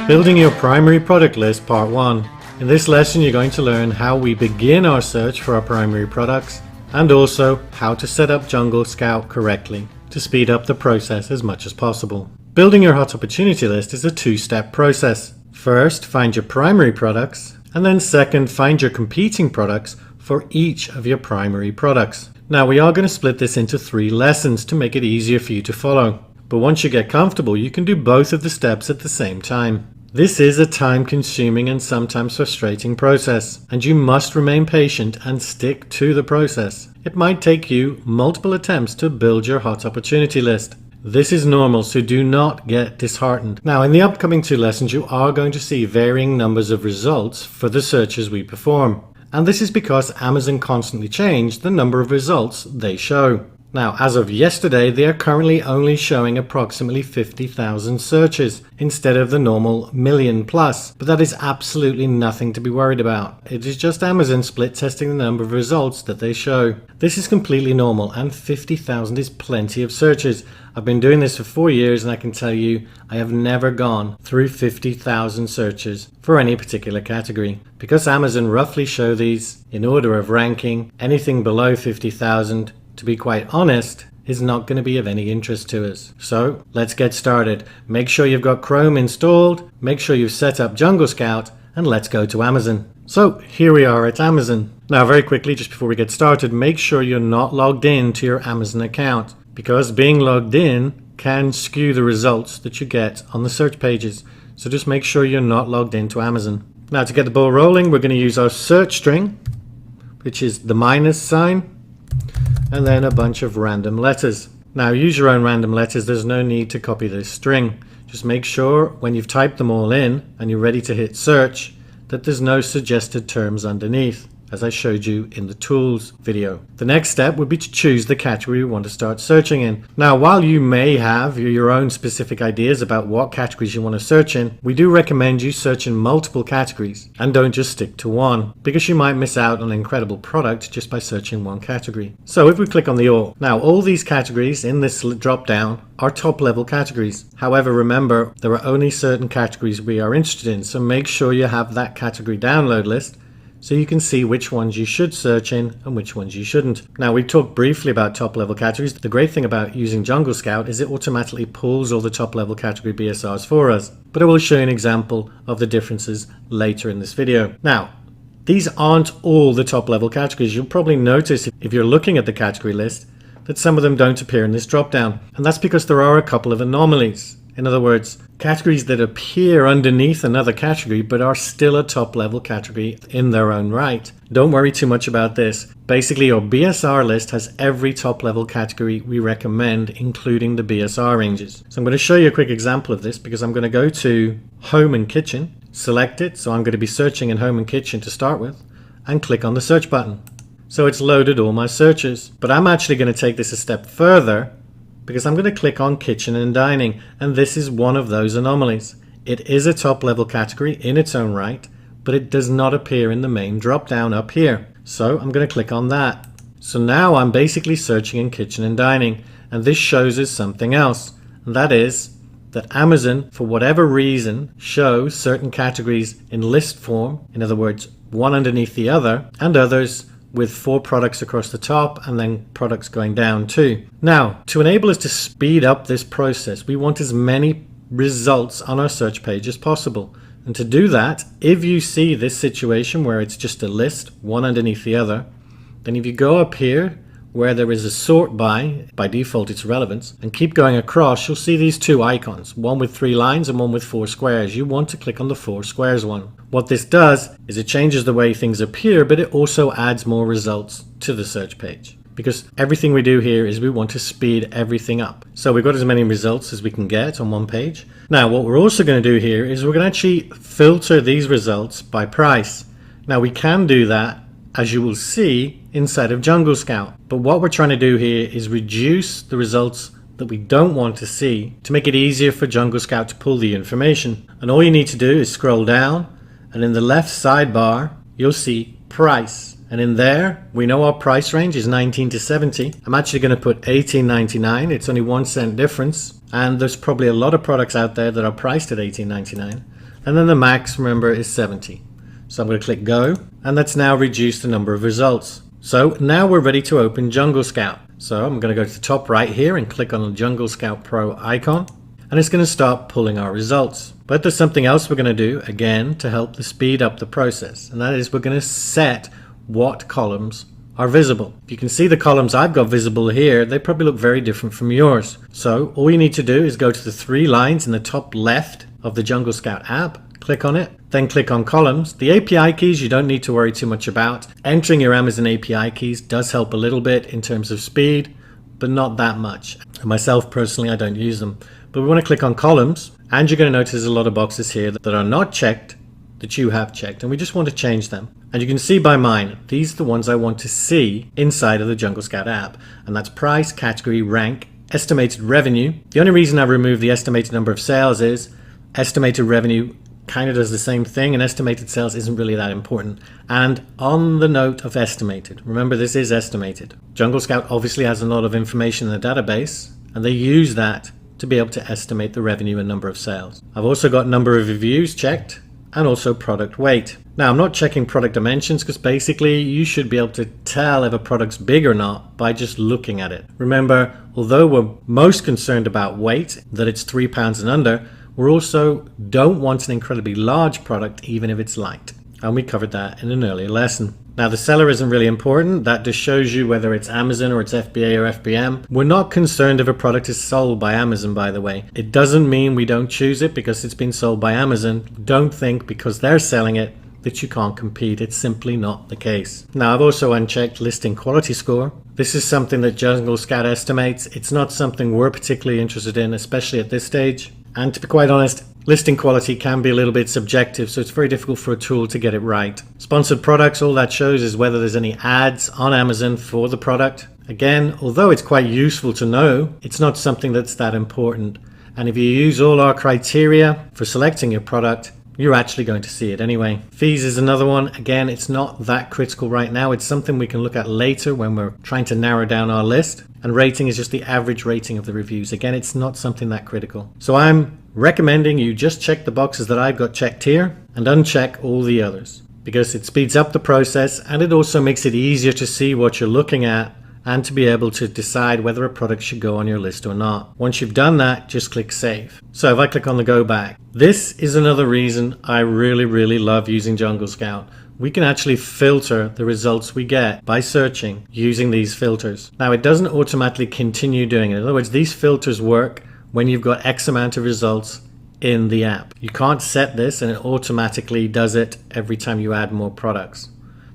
Building your primary product list, part 1. In this lesson you're going to learn how we begin our search for our primary products and also how to set up Jungle Scout correctly to speed up the process as much as possible. Building your hot opportunity list is a two-step process. First, find your primary products, and then second, find your competing products for each of your primary products. Now we are going to split this into 3 lessons to make it easier for you to follow. But once you get comfortable, you can do both of the steps at the same time. This is a time-consuming and sometimes frustrating process, and you must remain patient and stick to the process. It might take you multiple attempts to build your hot opportunity list. This is normal, so do not get disheartened. Now, in the upcoming 2 lessons, you are going to see varying numbers of results for the searches we perform. And this is because Amazon constantly changed the number of results they show. Now, as of yesterday, they are currently only showing approximately 50,000 searches instead of the normal million plus, but that is absolutely nothing to be worried about. It is just Amazon split testing the number of results that they show. This is completely normal, and 50,000 is plenty of searches. I've been doing this for 4 years, and I can tell you I have never gone through 50,000 searches for any particular category. Because Amazon roughly show these in order of ranking, anything below 50,000, to be quite honest, is not going to be of any interest to us. So let's get started. Make sure you've got Chrome installed, make sure you've set up Jungle Scout, and let's go to Amazon. So here we are at Amazon. Now very quickly, just before we get started, make sure you're not logged in to your Amazon account, because being logged in can skew the results that you get on the search pages. So just make sure you're not logged into Amazon. Now to get the ball rolling, we're going to use our search string, which is the minus sign, and then a bunch of random letters. Now use your own random letters, there's no need to copy this string. Just make sure when you've typed them all in and you're ready to hit search that there's no suggested terms underneath, as I showed you in the tools video. The next step would be to choose the category you want to start searching in. Now while you may have your own specific ideas about what categories you want to search in, we do recommend you search in multiple categories and don't just stick to one, because you might miss out on an incredible product just by searching one category. So if we click on the all, now all these categories in this drop down are top level categories. However, remember there are only certain categories we are interested in, so make sure you have that category download list so you can see which ones you should search in and which ones you shouldn't. Now we talked briefly about top level categories. The great thing about using Jungle Scout is it automatically pulls all the top level category BSRs for us, but I will show you an example of the differences later in this video. Now, these aren't all the top level categories. You'll probably notice if you're looking at the category list that some of them don't appear in this drop down, and that's because there are a couple of anomalies. In other words, categories that appear underneath another category but are still a top level category in their own right. Don't worry too much about this. Basically, your BSR list has every top level category we recommend, including the BSR ranges. So I'm going to show you a quick example of this because I'm going to go to Home and Kitchen, select it. So I'm going to be searching in Home and Kitchen to start with, and click on the search button. So it's loaded all my searches, but I'm actually going to take this a step further because I'm going to click on Kitchen and Dining, and this is one of those anomalies. It is a top level category in its own right, but it does not appear in the main drop down up here. So I'm going to click on that. So now I'm basically searching in Kitchen and Dining, and this shows us something else, and that is that Amazon, for whatever reason, shows certain categories in list form, in other words, one underneath the other, and others with 4 products across the top and then products going down too. Now, to enable us to speed up this process, we want as many results on our search page as possible. And to do that, if you see this situation where it's just a list, one underneath the other, then if you go up here where there is a sort by default it's relevance, and keep going across, you'll see these 2 icons, one with 3 lines and one with 4 squares. You want to click on the 4 squares one. What this does is it changes the way things appear, but it also adds more results to the search page, because everything we do here is we want to speed everything up. So we've got as many results as we can get on one page. Now what we're also going to do here is we're going to actually filter these results by price. Now we can do that, as you will see, inside of Jungle Scout. But what we're trying to do here is reduce the results that we don't want to see to make it easier for Jungle Scout to pull the information. And all you need to do is scroll down, and in the left sidebar you'll see price, and in there we know our price range is 19 to 70. I'm actually going to put $18.99. It's only 1 cent difference, and there's probably a lot of products out there that are priced at $18.99. and then the max, remember, is 70. So I'm going to click go, and that's now reduced the number of results. So now we're ready to open Jungle Scout. So I'm going to go to the top right here and click on the Jungle Scout Pro icon, and it's going to start pulling our results. But there's something else we're going to do again to help speed up the process, and that is we're going to set what columns are visible. If you can see the columns I've got visible here, they probably look very different from yours. So all you need to do is go to the 3 lines in the top left of the Jungle Scout app, click on it, then click on columns. The API keys you don't need to worry too much about. Entering your Amazon API keys does help a little bit in terms of speed, but not that much. And myself personally, I don't use them. But we want to click on columns, and you're going to notice there's a lot of boxes here that are not checked that you have checked, and we just want to change them. And you can see by mine, these are the ones I want to see inside of the Jungle Scout app, and that's price, category, rank, estimated revenue. The only reason I removed the estimated number of sales is estimated revenue kind of does the same thing, and estimated sales isn't really that important. And on the note of estimated, remember this is estimated. Jungle Scout obviously has a lot of information in the database, and they use that to be able to estimate the revenue and number of sales. I've also got number of reviews checked, and also product weight. Now I'm not checking product dimensions because basically you should be able to tell if a product's big or not by just looking at it. Remember, although we're most concerned about weight, that it's 3 pounds and under, we also don't want an incredibly large product even if it's light. And we covered that in an earlier lesson. Now the seller isn't really important. That just shows you whether it's Amazon or it's FBA or FBM. We're not concerned if a product is sold by Amazon, by the way. It doesn't mean we don't choose it because it's been sold by Amazon. Don't think because they're selling it that you can't compete. It's simply not the case. Now I've also unchecked listing quality score. This is something that Jungle Scout estimates. It's not something we're particularly interested in, especially at this stage. And to be quite honest, listing quality can be a little bit subjective, so it's very difficult for a tool to get it right. Sponsored products, all that shows is whether there's any ads on Amazon for the product. Again, although it's quite useful to know, it's not something that's that important. And if you use all our criteria for selecting your product, you're actually going to see it anyway. Fees is another one. Again, it's not that critical right now. It's something we can look at later when we're trying to narrow down our list. And rating is just the average rating of the reviews. Again, it's not something that critical. So I'm recommending you just check the boxes that I've got checked here and uncheck all the others, because it speeds up the process and it also makes it easier to see what you're looking at and to be able to decide whether a product should go on your list or not. Once you've done that, just click save. So if I click on the go back, this is another reason I really love using Jungle Scout. We can actually filter the results we get by searching using these filters. Now it doesn't automatically continue doing it. In other words, these filters work when you've got X amount of results in the app. You can't set this and it automatically does it every time you add more products.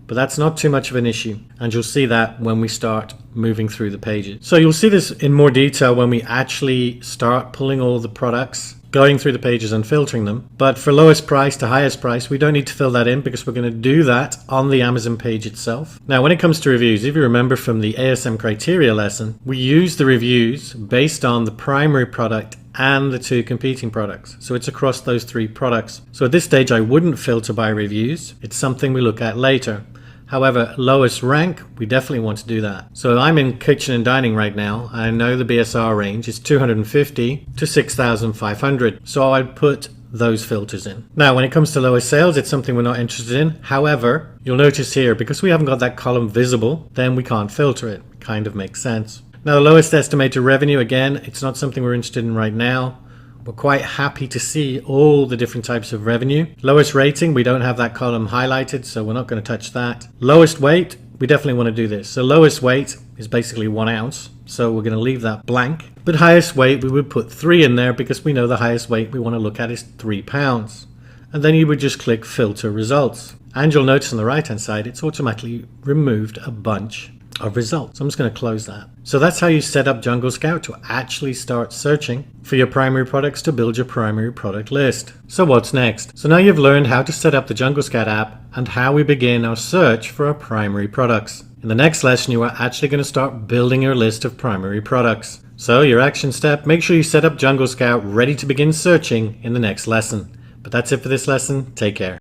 But that's not too much of an issue, and you'll see that when we start moving through the pages. So you'll see this in more detail when we actually start pulling all the products, going through the pages and filtering them. But for lowest price to highest price, we don't need to fill that in because we're going to do that on the Amazon page itself. Now when it comes to reviews, if you remember from the ASM criteria lesson, we use the reviews based on the primary product and the 2 competing products. So it's across those 3 products. So at this stage I wouldn't filter by reviews. It's something we look at later. However, lowest rank, we definitely want to do that. So I'm in kitchen and dining right now. I know the BSR range is 250 to 6,500. So I'd put those filters in. Now, when it comes to lowest sales, it's something we're not interested in. However, you'll notice here, because we haven't got that column visible, then we can't filter it. Kind of makes sense. Now, the lowest estimated revenue, again, it's not something we're interested in right now. We're quite happy to see all the different types of revenue. Lowest rating, we don't have that column highlighted, so we're not going to touch that. Lowest weight, we definitely want to do this. So lowest weight is basically 1 ounce, so we're going to leave that blank. But highest weight, we would put 3 in there because we know the highest weight we want to look at is 3 pounds. And then you would just click filter results. And you'll notice on the right hand side, it's automatically removed a bunch of results. I'm just going to close that. So that's how you set up Jungle Scout to actually start searching for your primary products to build your primary product list. So what's next? So now you've learned how to set up the Jungle Scout app and how we begin our search for our primary products. In the next lesson, you are actually going to start building your list of primary products. So your action step, make sure you set up Jungle Scout ready to begin searching in the next lesson. But that's it for this lesson. Take care.